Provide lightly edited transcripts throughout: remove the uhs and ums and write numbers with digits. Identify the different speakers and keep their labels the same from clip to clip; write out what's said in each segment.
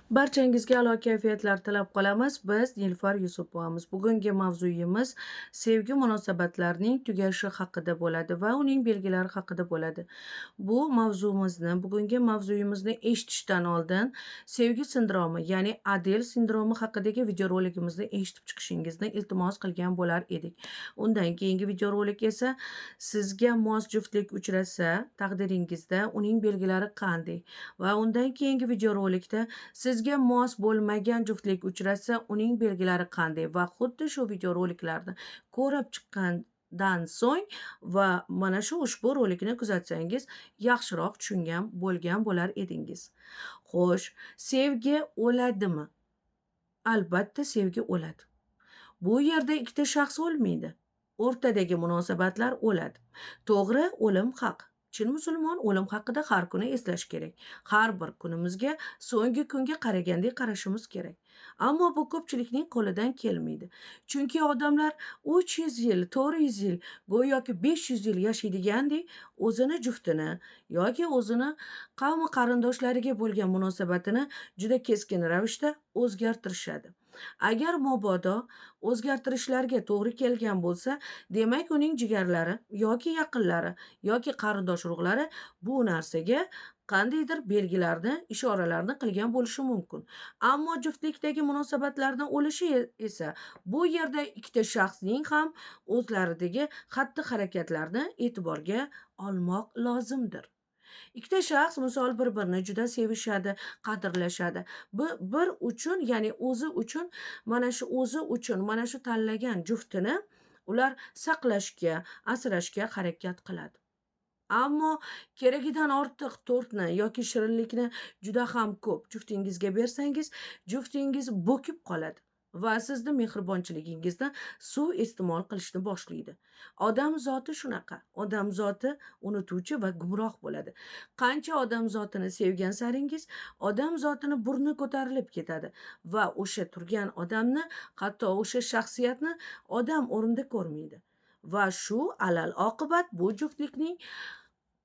Speaker 1: Barchangizga a'lo kayfiyatlar tilab qolamiz. Biz Nilufar Yusupovamiz. Bugungi mavzuyimiz sevgi munosabatlarining tugashi haqida bo'ladi va uning belgilari haqida bo'ladi. Bugungi mavzuyimizni eshitishdan oldin sevgi sindromi, ya'ni Adel sindromi haqidagi videorolikimizni eshitib chiqishingizni iltimos qilgan bo'lar edik. Undan keyingi videorolik esa sizga mos juftlik uchrasa, taqdiringizda uning belgilari qanday? Va undan keyingi videorolikda sizga mos bo'lmagan juftlik uchrasa, uning belgilari qanday? Va xuddi shu videoroliklarni ko'rib chiqqandan so'ng va mana shu ushbu rolikni kuzatsangiz, yaxshiroq tushungan bo'lgan bo'lar edingiz. Xo'sh, sevgi o'ladimi? Albatta sevgi o'ladi. Bu yerda ikkita shaxs o'lmaydi. O'rtadagi munosabatlar o'ladi. To'g'ri, o'lim haq. Chin musulmon o'lim haqida har kuni eslash kerak. Har bir kunimizga so'nggi kunga qaragandek qarashimiz kerak. Ammo bu ko'pchilikning qo'lidan kelmaydi. Chunki odamlar 300 yil, 400 yil, go'yoki 500 yil yashaydigandek o'zini juftini yoki o'zini qavmi qarindoshlariga bo'lgan munosabatini juda keskin ravishda o'zgartirishadi. Agar mobodo o'zgartirishlarga to'g'ri kelgan bo'lsa, demak uning jigarlari yoki yaqinlari yoki qarindosh urug'lari bu narsaga qandaydir belgilarni, ishoralarni qilgan bo'lishi mumkin. Ammo juftlikdagi munosabatlarning o'lishi esa bu yerda ikkita shaxsning ham o'zlaridagi xatti-harakatlarni e'tiborga olmoq lozimdir. Ikkita shaxs misol bir-birini juda sevishadi, qadrlashadi. Bir uchun, ya'ni o'zi uchun mana shu tanlagan juftini ular saqlashga, asrashga harakat qiladi. Ammo keragidan ortiq tortni yoki shirinlikni juda ham ko'p juftingizga bersangiz, juftingiz bo'kib qoladi va sizni mehribonchiligingizni suiiste'mol qilishni boshlaydi. Odam zoti shunaqa. Odam zoti unutuvchi va gumroh bo'ladi. Qancha odam zotini sevgan saringiz, odam zotini burni ko'tarilib ketadi va o'sha turgan odamni, hatto o'sha shaxsiyatni odam o'rnida ko'rmaydi. Va shu alal oqibat bu juftlikning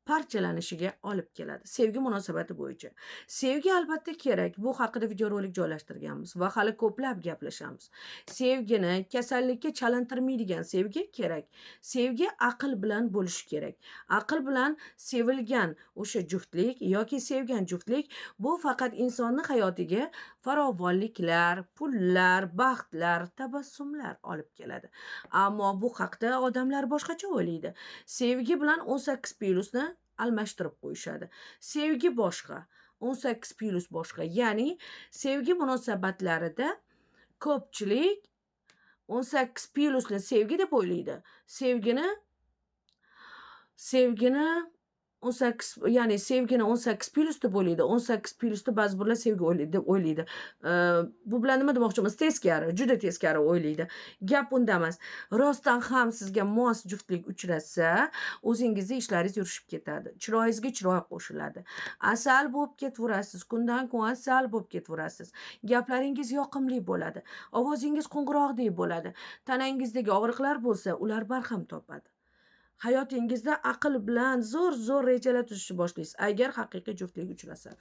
Speaker 1: parchalanishiga olib keladi. Sevgi munosabati bo'yicha. Sevgi albatta kerak. Bu haqida videorolik joylashtirganmiz va hali ko'plab gaplashamiz. Sevgini kasallikka chalintirmaydigan sevgi kerak. Sevgi aql bilan bo'lishi kerak. Aql bilan sevilgan o'sha juftlik yoki sevgan juftlik bu faqat insonning hayotiga farovonliklar, pullar, baxtlar, tabassumlar olib keladi. Ammo bu haqda odamlar boshqacha o'ylaydi. Sevgi bilan 18 plyusni almashtirib qo'yishadi. Sevgi boshqa, 18 plyus boshqa. Ya'ni sevgi munosabatlarida ko'pchilik 18 plyusni sevgi deb o'ylaydi. Sevgini 18, ya'ni sevgini 18 plyus deb o'ylaydi. 18 plyusni ba'zi birlar sevgi o'ylaydi deb o'ylaydi. Bu bilan nima demoqchimiz? Teskari, juda teskari o'ylaydi. Gap unda emas. Rostdan ham sizga mos juftlik uchrasa, o'zingizning ishlaringiz yurishib ketadi. Chiroyingizga chiroy qo'shiladi. Asal bo'lib ketaverasiz. Kundan kun asal bo'lib ketaverasiz. Gaplaringiz yoqimli bo'ladi. Ovozingiz qo'ng'iroqdek bo'ladi. Tanangizdagi og'riqlar bo'lsa, ular barham topadi. Hayotingizda aql bilan zo'r rejalar tuzishni boshlaysiz, agar haqiqiy juftlik uchrasa.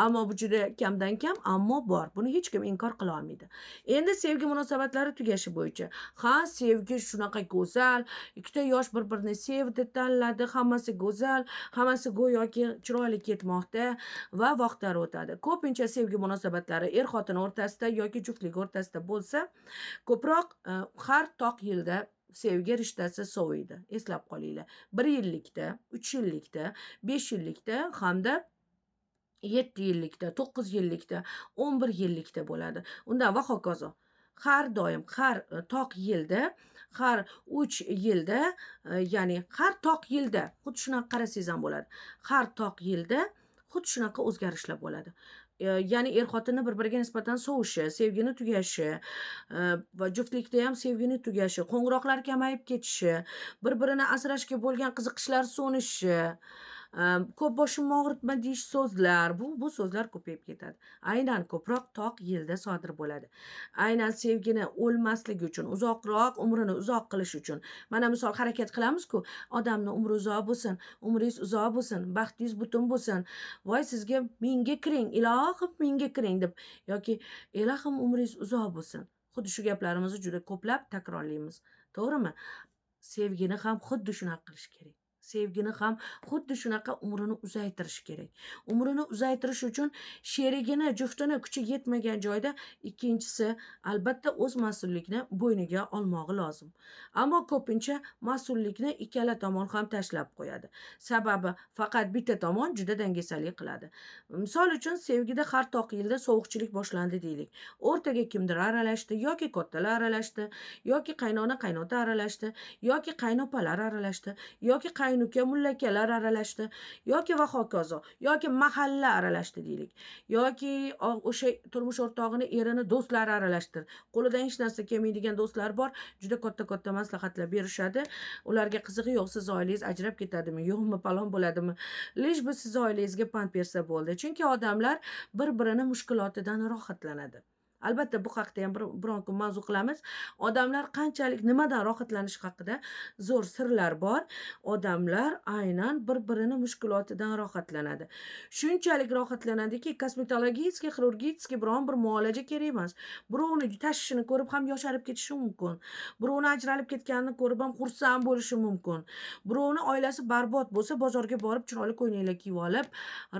Speaker 1: Ammo bu juda kamdan kam, ammo bor. Buni hech kim inkor qila olmaydi. Endi sevgi munosabatlari tugashi bo'yicha. Ha, sevgi shunaqa go'zal, ikkita yosh bir-birini sevdi, tanladi, hammasi go'zal, hammasi go'yoki chiroyli ketmoqda va vaqtlar o'tadi. Ko'pincha sevgi munosabatlari er-xotin o'rtasida yoki juftlik o'rtasida bo'lsa, ko'proq har toq yilda sevgi rishtasi soviydi. Eslab qolinglar. 1 yillikda, 3 yillikda, 5 yillikda hamda 7 yillikda, 9 yillikda, 11 yillikda bo'ladi. Undan va hokazo. Har doim, har toq yilda, har 3 yilda, ya'ni har toq yilda xuddi shunaqa qarasangiz ham bo'ladi. Har toq yilda xuddi shunaqa o'zgarishlar bo'ladi. Ya'ni er-xotinni bir-biriga nisbatan sovishi, sevgini tugashi va juftlikda ham sevgini tugashi, qo'ng'iroqlar kamayib ketishi, bir-birini asrashga bo'lgan qiziqishlar so'nishi, ko'p boshimni og'ritma deyish so'zlar, bu so'zlar ko'payib ketadi. Aynan ko'proq toq yilda sodir bo'ladi. Aynan sevgini o'lmasligi uchun, uzoqroq umrini uzoq qilish uchun. Mana misol harakat qilamiz-ku, odamni umri uzoq bo'lsin, umringiz uzoq bo'lsin, baxtingiz butun bo'lsin. Voy sizga mingga kiring, ilohim mingga kiring deb yoki ilohim umringiz uzoq bo'lsin. Xuddi shu gaplarimizni juda ko'plab takrorlaymiz. To'g'rimi? Sevgini ham xuddi shunaqa qilish kerak. Sevgini ham xuddi shunaqa umrini uzaytirish kerak. Umrini uzaytirish uchun sherigini, juftini kuchi yetmagan joyda ikkinchisi albatta o'z mas'ullikni bo'yniga olmog'i lozim. Ammo ko'pincha mas'ullikni ikkala tomon ham tashlab qo'yadi. Sababi faqat bitta tomon juda dangasalik qiladi. Misol uchun sevgida har toq yilda sovuqchilik boshlandi deylik. O'rtaga kimdir aralashdi yoki kattalar aralashdi, yoki qaynona qaynota aralashdi, yoki qaynopalar aralashdi, yoki qaynuka mullakalar aralashdi, yoki va hokazo, yoki mahalla aralashdi deylik, yoki o'sha turmush o'rtog'ini erini do'stlari aralashtir. Qo'lidan hech narsa kelmaydigan do'stlar bor, juda katta maslahatlar berishadi. Ularga qizig'i yo'q, siz oilangiz ajrab ketadimi, yo'qmi, palon bo'ladimi? Lish bu siz oilangizga pand bersa bo'ldi. Chunki odamlar bir-birini mushkulotidan rohatlanadi. Albatta bu haqda ham biron kun mavzu qilamiz. Odamlar qanchalik nimadan rohatlanishi haqida zo'r sirlar bor. Odamlar aynan bir-birini mushkulotidan rohatlanadi. Shunchalik rohatlanadiki, kosmetologический, xirurgический biron bir muolaja kerak emas. Birovni tashvishini ko'rib ham yosharib ketishi mumkin. Birovni ajralib ketganini ko'rib ham xursand bo'lishi mumkin. Birovni oilasi barbod bo'lsa, bozorga borib chiroyli ko'ylaklar kiyib olib,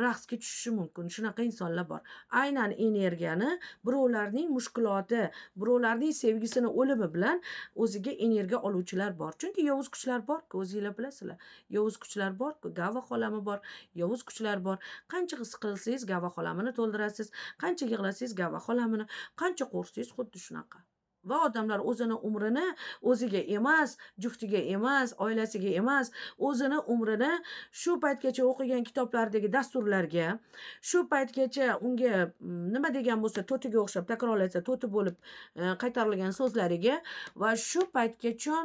Speaker 1: raqsga tushishi mumkin. Shunaqa insonlar bor. Aynan energiyani birovlarning mushkuloti, birovlarning sevgisini o'limi bilan o'ziga energiya oluvchilar bor. Chunki yovuz kuchlar bor-ku, o'zinglar bilasizlar. Yovuz kuchlar bor-ku, Gava xolami bor, yovuz kuchlar bor. Qancha his qilsangiz Gava xolamini to'ldirasiz, qancha yig'lasangiz Gava xolamini, qancha qo'rqsangiz xuddi shunaqa. Va odamlar o'zini umrini o'ziga emas, juftiga emas, oilasiga emas, o'zini umrini shu paytgacha o'qigan kitoblardagi dasturlarga, shu paytgacha unga nima degan bo'lsa, to'tiga o'xshab takrorlatsa, to'ti bo'lib qaytarilgan so'zlariga va shu paytgacha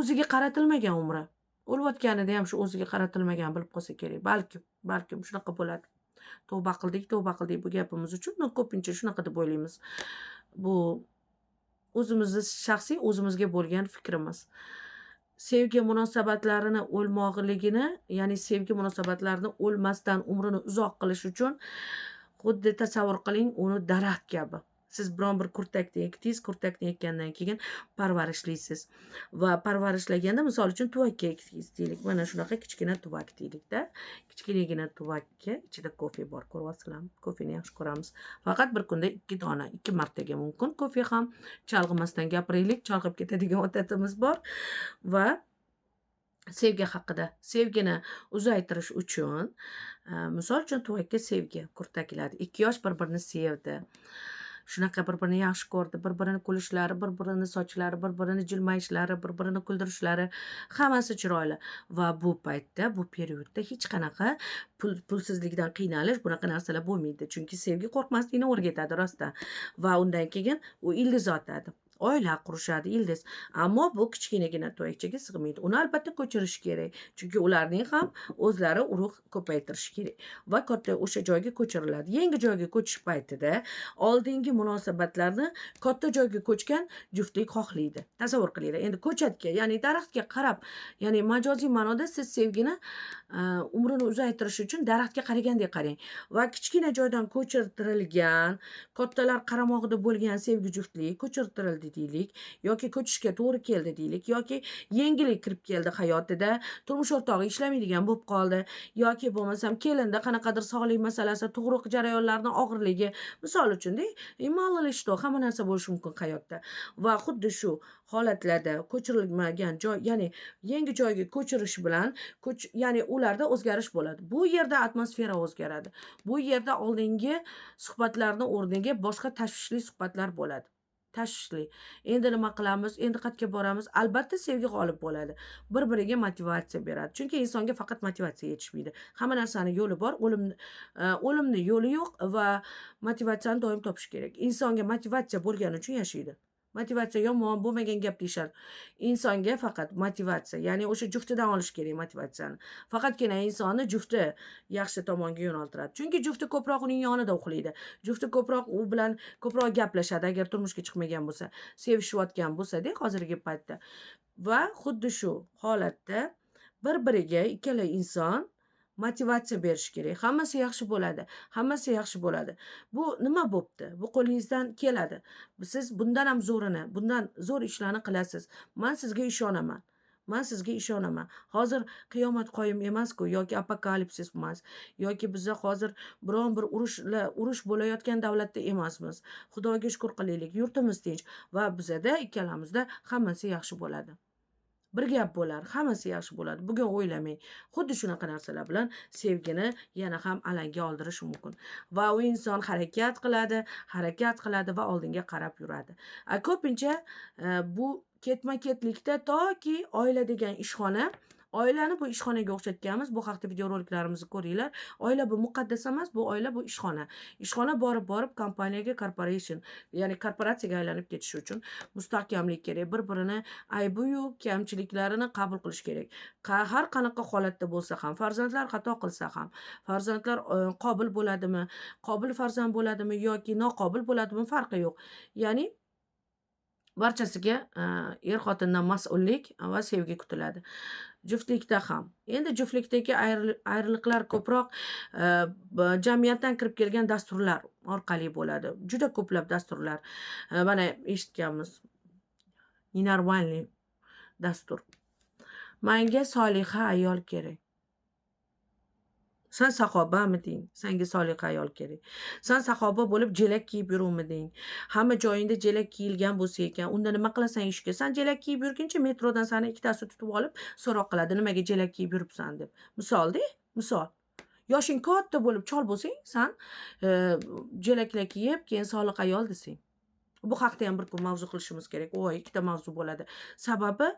Speaker 1: o'ziga qaratilmagan umri. O'layotganida ham shu o'ziga qaratilmagan bilib qolsa kerak. Balkim shunaqa bo'ladi. Tavba qildik bu gapimiz uchun ko'pincha shunaqa deb o'ylaymiz. Bu o'zimizni shaxsiy o'zimizga bo'lgan fikrimiz. Sevgi munosabatlarini o'lmog'ligini, ya'ni sevgi munosabatlarini o'lmasdan umrini uzoq qilish uchun xuddi tasavvur qiling, uni daraxt kabi. Siz biron bir kurtakni ekdingiz, kurtakni ekkandan keyin parvarishlaysiz va parvarishlaganda misol uchun tuvakka ekdingiz deylik. Mana shunaqa kichkina tuvak deylik-da. Kichkinagina tuvakka ichida kofe bor, ko'ryapsizlarmi? Kofeni yaxshi ko'ramiz. Faqat bir kunda 2 dona, 2 martaga mumkin kofe ham. Chalg'imasdan gapiraylik, chalg'ib ketadigan odatimiz bor va sevgi haqida, sevgini uzaytirish uchun, misol uchun tuvakka sevgi kurtakladi. 2 yosh bir-birini sevdi. Shunaqa bir-birini yaxshi ko'rdi, bir-birini kulishlari, bir-birini sochlari, bir-birini jilmayishlari, bir-birini kuldirishlari, hammasi chiroyli. Va bu paytda, bu periodda hech qanaqa pulsizlikdan qiynalish, bunaqa narsalar bo'lmaydi. Chunki sevgi qo'rqmaslikni o'rgatadi rostdan. Va undan keyin u ildiz otadi. Oila qurishadi ildiz. Ammo bu kichkinagina tuvakchaga sig'maydi. Uni albatta ko'chirish kerak. Chunki ularning ham o'zlari urug' ko'paytirish kerak. Va katta o'sha joyga ko'chiriladi. Yangi joyga ko'chish paytida oldingi munosabatlarni katta joyga ko'chgan juftlik xohlaydi. Tasavvur qilinglar. Endi ko'chatga, ya'ni daraxtga qarab, ya'ni majoziy ma'noda siz sevgini umrini uzaytirish uchun daraxtga qaragandek qarang. Va kichkina joydan ko'chirtirilgan, kattalar qaramog'ida bo'lgan sevgi juftlik ko'chirtirildi deylik, yoki ko'chishga to'g'ri keldi deylik, yoki yangilik kirib keldi hayotida, turmush o'rtog'i ishlamaydigan bo'lib qoldi, yoki bo'lmasam kelinda qanaqadir sog'liq masalasi, tug'ruq jarayonlarining og'irligi, misol uchun-da, mало ли что, hamma narsa bo'lishi mumkin hayotda. Va xuddi shu holatlarda ko'chirilmagan joy, ya'ni yangi joyga ko'chirish bilan ya'ni ularda o'zgarish bo'ladi. Bu yerda atmosfera o'zgaradi. Bu yerda oldingi suhbatlarning o'rniga boshqa tashvishli suhbatlar bo'ladi. Tashvishli. Endi nima qilamiz? Endi qayerga boramiz? Albatta sevgi g'olib bo'ladi. Bir-biriga motivatsiya beradi. Chunki insonga faqat motivatsiya yetishmaydi. Hamma narsaning yo'li bor, o'limni yo'li yo'q va motivatsiyani doim topish kerak. Insonga motivatsiya bo'lgani uchun yashaydi. Motivatsiya yomon, bo'lmagan gap deyishadi. Insonga faqat motivatsiya, ya'ni o'sha juftidan olish kerak motivatsiyani. Faqatgina insonni jufti yaxshi tomonga yo'naltiradi. Chunki jufti ko'proq uning yonida uxlaydi. Jufti ko'proq u bilan ko'proq gaplashadi agar turmushga chiqmagan bo'lsa, sevishayotgan bo'lsa-da hozirgi paytda. Va xuddi shu holatda bir-biriga ikkala inson motivatsiya berish kerak. Hammasi yaxshi bo'ladi, hammasi yaxshi bo'ladi. Bu nima bo'pti? Bu qo'lingizdan keladi. Siz bundan ham zo'rini, bundan zo'r ishlarni qilasiz. Men sizga ishonaman. Men sizga ishonaman. Hozir qiyomat qoyim emas-ku yoki apokalipsis emas, yoki biza hozir biron bir urush bo'layotgan davlatda emasmiz. Xudoga shukr qilaylik, yurtimiz tinch va bizada ikkalamizda hammasi yaxshi bo'ladi. Bir gap bo'lar, hammasi yaxshi bo'ladi. Bugun o'ylamang. Xuddi shunaqa narsalar bilan sevgini yana ham alanga oldirish mumkin. Va u inson harakat qiladi va oldinga qarab yuradi. Ko'pincha bu ketma-ketlikda toki oila degan ishxona, oilani bu ishxonaga o'xshatganmiz. Bu haqda videoroliklarimizni ko'ringlar. Oila bu muqaddas emas, bu oila bu ishxona. Ishxona borib kompaniyaga corporation, ya'ni korporatsiyaga aylanib ketishi uchun mustahkamlik kerak. Bir-birini aybi-yu kamchiliklarini qabul qilish kerak. Har qanaqa holatda bo'lsa ham, farzandlar xato qilsa ham, farzandlar qobil bo'ladimi, qobil farzand bo'ladimi yoki noqobil bo'ladimi farqi yo'q. Ya'ni barchasiga er-xotindan mas'ullik va sevgi kutiladi. Juftlikda ham. Endi juftlikdagi ayriliqlar ko'proq jamiyatdan kirib kelgan dasturlar orqali bo'ladi. Juda ko'plab dasturlar. Mana eshitganmiz. Nenormalniy dastur. Menga soliha ayol kerak. Sen saxobamiding? Senga soliha ayol kerak. Sen saxoba bo'lib jelak kiyib yuruvmiding? Hamma joyingda jelak kiyilgan bo'lsa ekan, unda nima qilasan ishga? Sen jelak kiyib yurguncha metrodan seni ikkitasi tutib olib so'roq qiladi, nimaga jelak kiyib yuribsan deb. Misol-da, misol. Yoshing katta bo'lib chol bo'lsang, sen jelaklar kiyib, keyin solih ayol desang. Bu haqda ham bir kun mavzu qilishimiz kerak. Ikkita mavzu bo'ladi. Sababi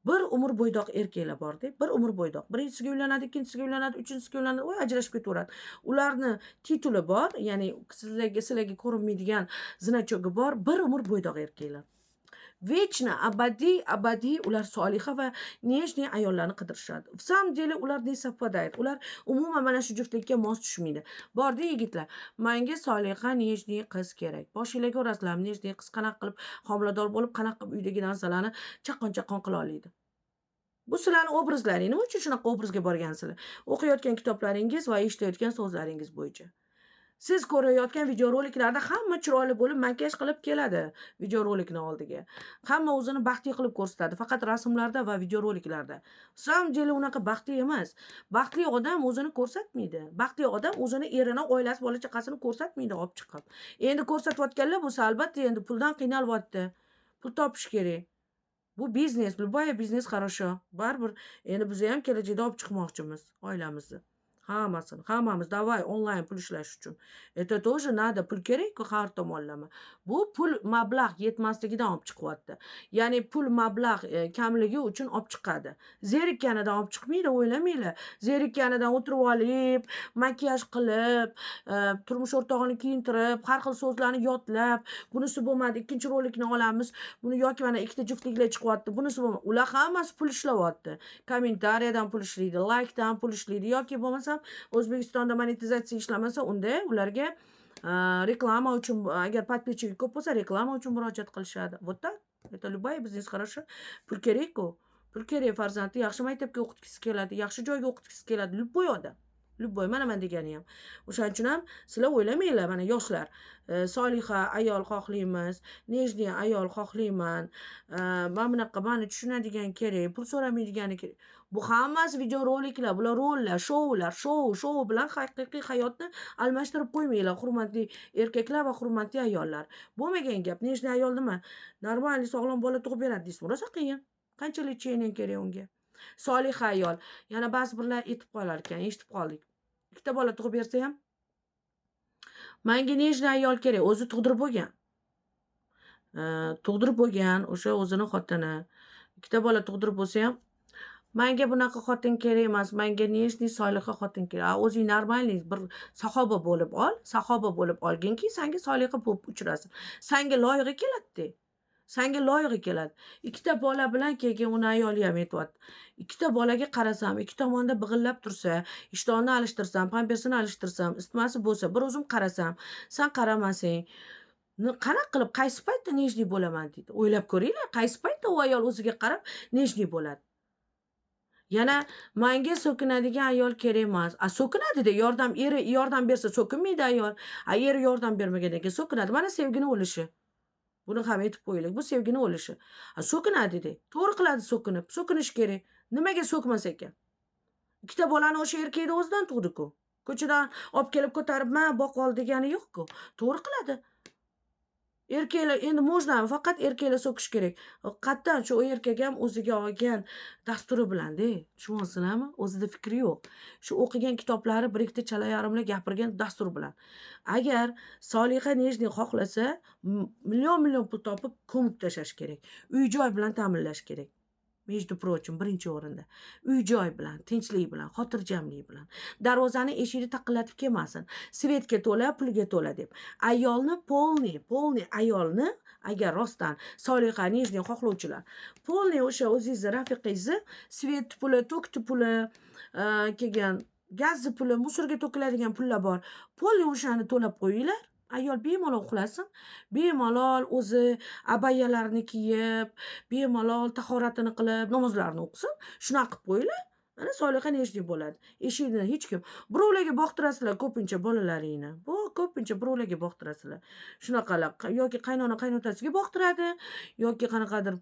Speaker 1: bir umr bo'ydoq erkaklar bor-da, bir umr bo'ydoq. Birinchisiga uylanadi, ikkinchisiga uylanadi, uchinchisiga uylanadi, ajrashib ketaveradi. Ularni tituli bor, ya'ni sizlarga ko'rinmaydigan zinachogi bor, bir umr bo'ydoq erkaklar. Večno, abadiy ular soliha va nejniy ayollarni qidirishadi. В самом деле ular не совпадает. Ular umuman mana shu juftlikka mos tushmaydi. Borda yigitlar, menga soliha nejniy qiz kerak. Boshinglarga urasizlarmi, nejniy qiz qanaqa qilib homilador bo'lib, qanaqa qilib uydagi narsalarni chaqqon-chaqqon qila oladi. Bu sizlarning obrazlaring. Nima uchun shunaqa obrazga borgansizlar? O'qiyotgan kitoblaringiz va eshitayotgan so'zlaringiz bo'yicha. Siz ko'rayotgan videoroliklarda hamma chiroyli bo'lib makiyaj qilib keladi videorolikni oldiga. Hamma o'zini baxtli qilib ko'rsatadi, faqat rasmlarda va videoroliklarda. Sam jeli unaqa baxtli emas. Baxtli odam o'zini ko'rsatmaydi. Baxtli odam o'zini erini, oilasi, bola chaqasini ko'rsatmaydi olib chiqib. Endi ko'rsatayotganlar bo'lsa, albatta endi puldan qiynalyapti. Pul topish kerak. Bu biznes, любой biznes хорошо. Baribir endi biz ham kelajakda olib chiqmoqchimiz oilamizni. Hammamiz davay onlayn pul ishlash uchun. Это тоже надо, pul kerak-ku har tomonlama. Bu pul mablag' yetmasligidan olib chiqyapti. Ya'ni pul mablag' kamligi uchun olib chiqadi. Zerikkanidan olib chiqmaydi, o'ylamanglar. Zerikkanidan o'tirib olib, makiyaj qilib, turmush o'rtog'ini kiyintirib, har xil so'zlarni yodlab, bunisi bo'lmadi, ikkinchi rolikni olamiz. Buni yoki mana ikkita juftliklar chiqyapti, bunisi bo'lmadi. Ular hammasi pul ishlayapti. Kommentariyadan pul ishlaydi, laykdan pul ishlaydi yoki bo'lmasa O'zbekistonda monetizatsiya ishlamasa, unda ularga reklama uchun, agar подписчики ko'p bo'lsa, reklama uchun murojaat qilishadi. Вот так. Это любой biznes хорошо. Pul kerak-ku. Pul kerak, farzandni yaxshi maktabga o'qitgisi keladi, yaxshi joyga o'qitgisi keladi. Любой odam. Любой, mana men degani ham. O'shaning uchun ham sizlar o'ylamanglar, mana yoshlar, soliha ayol xohlaymiz, nejniy ayol xohlayman, mana bunaqa meni tushunadigan kerak, pul so'ramaydigani kerak. Bu hammasi videoroliklar, bular rollar, shou bilan haqiqiy hayotni almashtirib qo'ymanglar, hurmatli erkaklar va hurmatli ayollar. Bo'lmagan gap, nejniy ayol nima? Normal sog'lom bola tug'ib beradi deysizmi? Rosa qiyin. Qanchalik chening kerak unga? Soliha ayol. Yana ba'zi birlar etib qolar ekan, eshitib qoldik. Ikkita bola tug'ib bersa ham, menga nejniy ayol kerak, o'zi tug'dirib bo'lgan, o'sha o'zini xotini. Ikkita bola tug'dirib bo'lsa ham, menga bunaqa xotin kerak emas, menga nejniy soliha xotin kerak. O'zing normalniy bir saxoba bo'lib olginki, senga soliha bo'lib uchrasin. Senga loyiqa keladi-da. Sanga loyig'i keladi. Ikkita bola bilan keyin uni ayoli ham aytyapti. Ikkita bolaga qarasam, ikki tomonda big'illab tursa, ishtonni alishtirsam, pampersini alishtirsam, isitmasi bo'lsa, bir o'zim qarasam, sen qaramasang, qanaqa qilib, qaysi paytda nejniy bo'laman deydi. O'ylab ko'ringlar, qaysi paytda u ayol o'ziga qarab nejniy bo'ladi. Yana menga so'kinadigan ayol kerak emas. So'kinadi-da, eri yordam bersa so'kinmaydi ayol. Eri yordam bermagandan keyin so'kinadi. Mana sevgini o'lishi. Buni ham aytib qo'yaylik. Bu sevgini o'lishi. So'kinadi-da. To'g'ri qiladi so'kinib. So'kinish kerak. Nimaga so'kmas ekan? Ikkita bolani o'sha erkakni o'zidan tug'di-ku. Ko'chadan olib kelib ko'tarib, "Ma, boq ol" degani yo'q-ku. To'g'ri qiladi. Erkaklar endi можно faqat erkaklar so'kish kerak. Haqiqatdan shu erkak ham o'ziga olgan dasturi bilan-da, tushunyapsizlarmi? O'zida fikri yo'q. Shu o'qigan kitoblari bir ikkita chala yarimlar gapirgan dastur bilan. Agar Soliha Nejniy xohlasa, million pul topib ko'mib tashlash kerak. Uy-joy bilan ta'minlash kerak. Между прочим, birinchi o'rinda. Uy-joy bilan, tinchlik bilan, xotirjamlik bilan. Darvozani eshigini taqillatib kelmasin. Svetga to'la, pulga to'la deb. Ayolni polniy ayolni agar rostdan Soliha Nejniy xohlovchilar, polniy o'sha o'zingizni rafiqangizni svet puli, to'k puli, kelgan gaz puli, musorga to'kiladigan pullar bor. Polniy o'shani to'lab qo'yinglar. Ayol bemalol uxlasin, bemalol o'zi abayalarini kiyib, bemalol tahoratini qilib, namozlarini o'qisin. Shunaqa qilib qo'yinglar. Mana Soliha Nejniy bo'ladi. Eshikni hech kim birovlarga boqtirasizlar ko'pincha bolalaringni. Bu ko'pincha birovlarga boqtirasizlar. Shunaqalar yoki qaynona qaynotasiga boqtiradi, yoki qanaqadir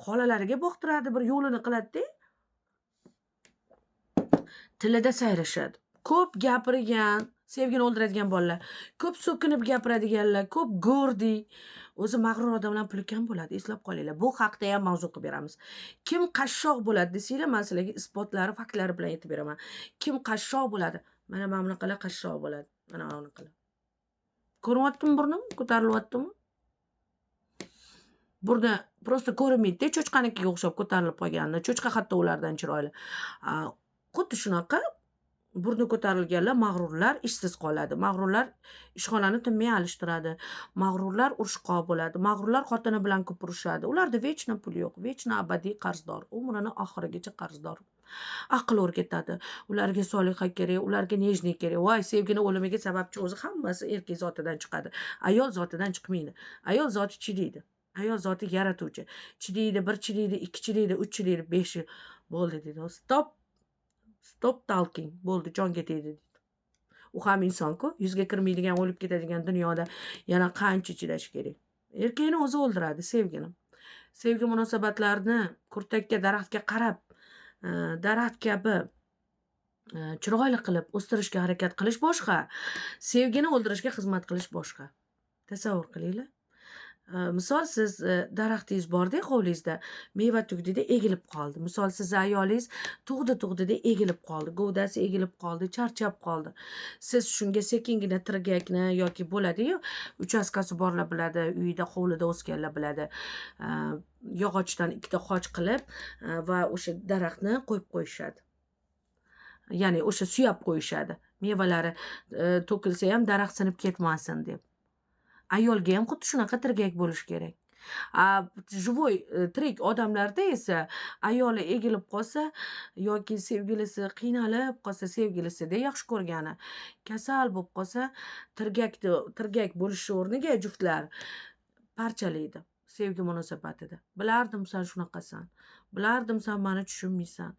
Speaker 1: xolalariga boqtiradi, bir yo'lini qiladi-da. Tilida sayrashadi. Ko'p gapirgan, sevgini o'ldiradigan bolalar, ko'p so'kinib gapiradiganlar, ko'p go'rdik. O'zi mag'rur odamlar puli kam bo'ladi, eslab qolinglar. Bu haqda ham mavzu qilib beramiz. Kim qashshoq bo'ladi desanglar, men sizlarga isbotlari, faktlari bilan aytib beraman. Kim qashshoq bo'ladi? Mana bunaqalar qashshoq bo'ladi. Mana bunaqalar. Ko'ryaptimi burnim? Ko'tarilyaptimi? Burni prosta ko'rinmaydi-da, cho'chqanikiga o'xshab ko'tarilib qolganini. Cho'chqa hatto ulardan chiroyli. Xuddi shunaqa burni ko'tarilganlar mag'rurlar ishsiz qoladi. Mag'rurlar ishxonani tinmay alishtiradi. Mag'rurlar urushqoq bo'ladi. Mag'rurlar xotini bilan ko'p urushadi. Ularda vechna pul yo'q, vechna abadiy qarzdor. Umrini oxirigacha qarzdor. Aql o'rgatadi. Ularga Soliha kerak, ularga Nejniy kerak. Voy, sevgini o'limiga sababchi o'zi hammasi erkak zotidan chiqadi. Ayol zotidan chiqmaydi. Ayol zoti chidaydi. Ayol zoti yaratuvchi. Chidaydi, bir chidaydi, ikki chidaydi, uch chidaydi, 5 bo'ldi dedi. Stop talking. Bo'ldi, jonga tegdi dedi. U ham inson-ku, yuzga kirmaydigan, o'lib ketadigan dunyoda yana qancha chidash kerak. Erkakni o'zi o'ldiradi sevgini. Sevgi munosabatlarini kurtakka, daraxtga qarab, daraxt kabi chiroyli qilib o'stirishga harakat qilish boshqa, sevgini o'ldirishga xizmat qilish boshqa. Tasavvur qilinglar. Misol siz daraxtingiz bor-da hovlingizda, meva tugdida egilib qoldi. Misol siz ayolingiz tug'di-da egilib qoldi, g'ovdasi egilib qoldi, charchab qoldi. Siz shunga sekingina tirgakni yoki bo'ladi-yu, uchastkasi borlar biladi, uyida, hovlida o'sganlar biladi. Yog'ochdan ikkita xoch qilib va o'sha daraxtni qo'yib qo'yishadi. Ya'ni o'sha suyab qo'yishadi. Mevalari to'kilsa ham daraxt sinib ketmasin deb. Ayolga ham xuddi shunaqa tirgak bo'lish kerak. Живой, tirik odamlarda esa ayoli egilib qolsa yoki sevgilisi qiynalib qolsa, sevgilisida yaxshi ko'rgani kasal bo'lib qolsa, tirgak bo'lishi o'rniga juftlar parchalaydi sevgi munosabatida. Bilardim sen shunaqasan. Bilardim sen meni tushunmaysan.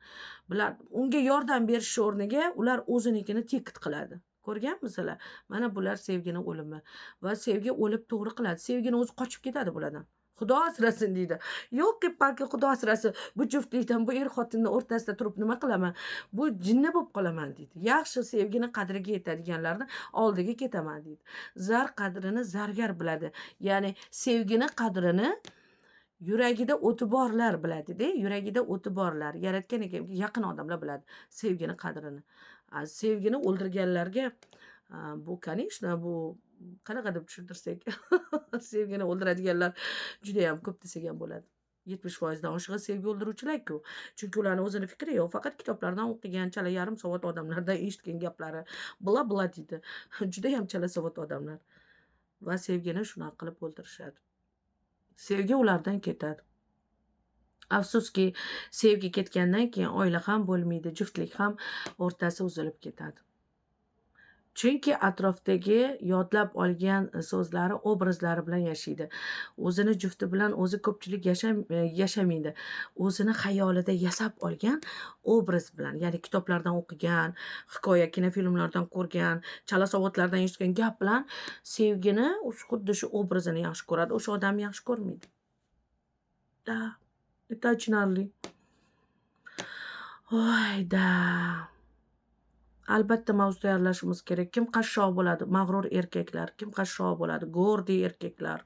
Speaker 1: Unga yordam berish o'rniga ular o'zinikini tiqit qiladi. Ko'rganmisizlar? Mana bular sevgini o'limi va sevgi o'lib to'g'ri qiladi. Sevgini o'zi qochib ketadi bulardan. Xudo asrasin deydi. Yo'q, balki Xudo asrasin. Bu juftlikdan, bu er-xotinning o'rtasida turib nima qilaman? Bu jinni bo'lib qolaman deydi. Yaxshi sevgini qadriga yetadiganlarni oldiga ketaman deydi. Zar qadrini zargar biladi. Ya'ni sevgini qadrini yuragida o'ti borlar biladi-da, yuragida o'ti borlar, yaratgan ekan yaqin odamlar biladi sevgini qadrini. Sevgini o'ldirganlarga bu, конечно, bu qanaqa deb tushuntirsak, sevgini o'ldiradiganlar juda ham ko'p desak ham bo'ladi. 70% dan oshig'i sevgi o'ldiruvchilar-ku. Chunki ularning o'zini fikri yo'q, faqat kitoblardan o'qigan, chala yarim savat odamlardan eshitgan gaplari, bla deydi. Juda ham chala savat odamlar. Va sevgini shunaqa qilib o'ldirishadi. Sevgi ulardan ketadi. Afsuski, sevgi ketgandan keyin oila ham bo'lmaydi, juftlik ham o'rtasi uzilib ketadi. Chunki atrofdagi yodlab olgan so'zlari, obrazlari bilan yashaydi. O'zini jufti bilan o'zi ko'pchilik yashamaydi. O'zini xayolida yasab olgan obraz bilan, ya'ni kitoblardan o'qigan, hikoya, kinofilmlardan ko'rgan, chala savodlardan eshitgan gap bilan sevgini xuddi shu obrazini yaxshi ko'radi. O'sha odamni yaxshi ko'rmaydi. Da, это achinarli. Voy-da! Albatta mavzu tayyorlashimiz kerak. Kim qashshoq bo'ladi? Mag'rur erkaklar. Kim qashshoq bo'ladi? Gordiy erkaklar.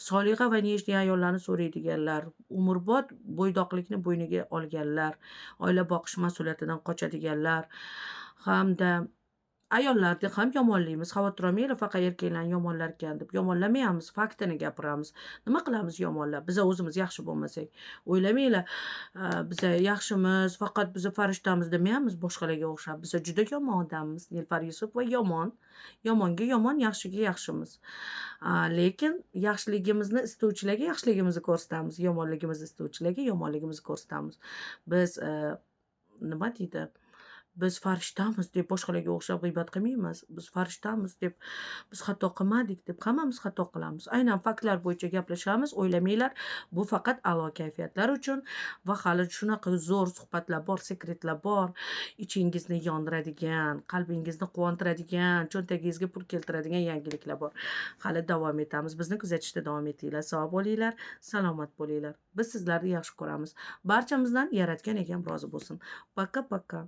Speaker 1: Soliha va nejniy ayollarni so'raydiganlar. Umrbod bo'ydoqlikni bo'yniga olganlar. Oila boqish mas'uliyatidan qochadiganlar. Hamda ayollarni ham yomonlaymiz. Xavotir olmanglar, faqat erkaklarni yomonlarkan deb. Yomonlamayamiz, faktini gapiramiz. Nima qilamiz yomonlab? Biza o'zimiz yaxshi bo'lmasak. O'ylamanglar, biza yaxshimiz, faqat biza farishtamiz demayamiz boshqalarga o'xshab. Biza juda yomon odammiz. Nilufar Yusupova yomon. Yomonga yomon, yaxshiga yaxshimiz. Lekin yaxshiligimizni istovchilarga yaxshiligimizni ko'rsatamiz, yomonligimizni istovchilarga yomonligimizni ko'rsatamiz. Biz, nima deydi? Biz farishtamiz deb boshqalarga o'xshab g'iybat qilmaymiz. Biz farishtamiz deb, biz xato qilmadik deb hammamiz xato qilamiz. Aynan faktlar bo'yicha gaplashamiz. O'ylamanglar, bu faqat a'lo kayfiyatlar uchun va hali shunaqa zo'r suhbatlar bor, sekretlar bor. Ichingizni yondiradigan, qalbingizni quvontiradigan, cho'ntagingizga pul keltiradigan yangiliklar bor. Hali davom etamiz. Bizni kuzatishda davom etinglar. Sog' bo'linglar, salomat bo'linglar. Biz sizlarni yaxshi ko'ramiz. Barchamizdan Yaratgan egam rozi bo'lsin. Paka-paka.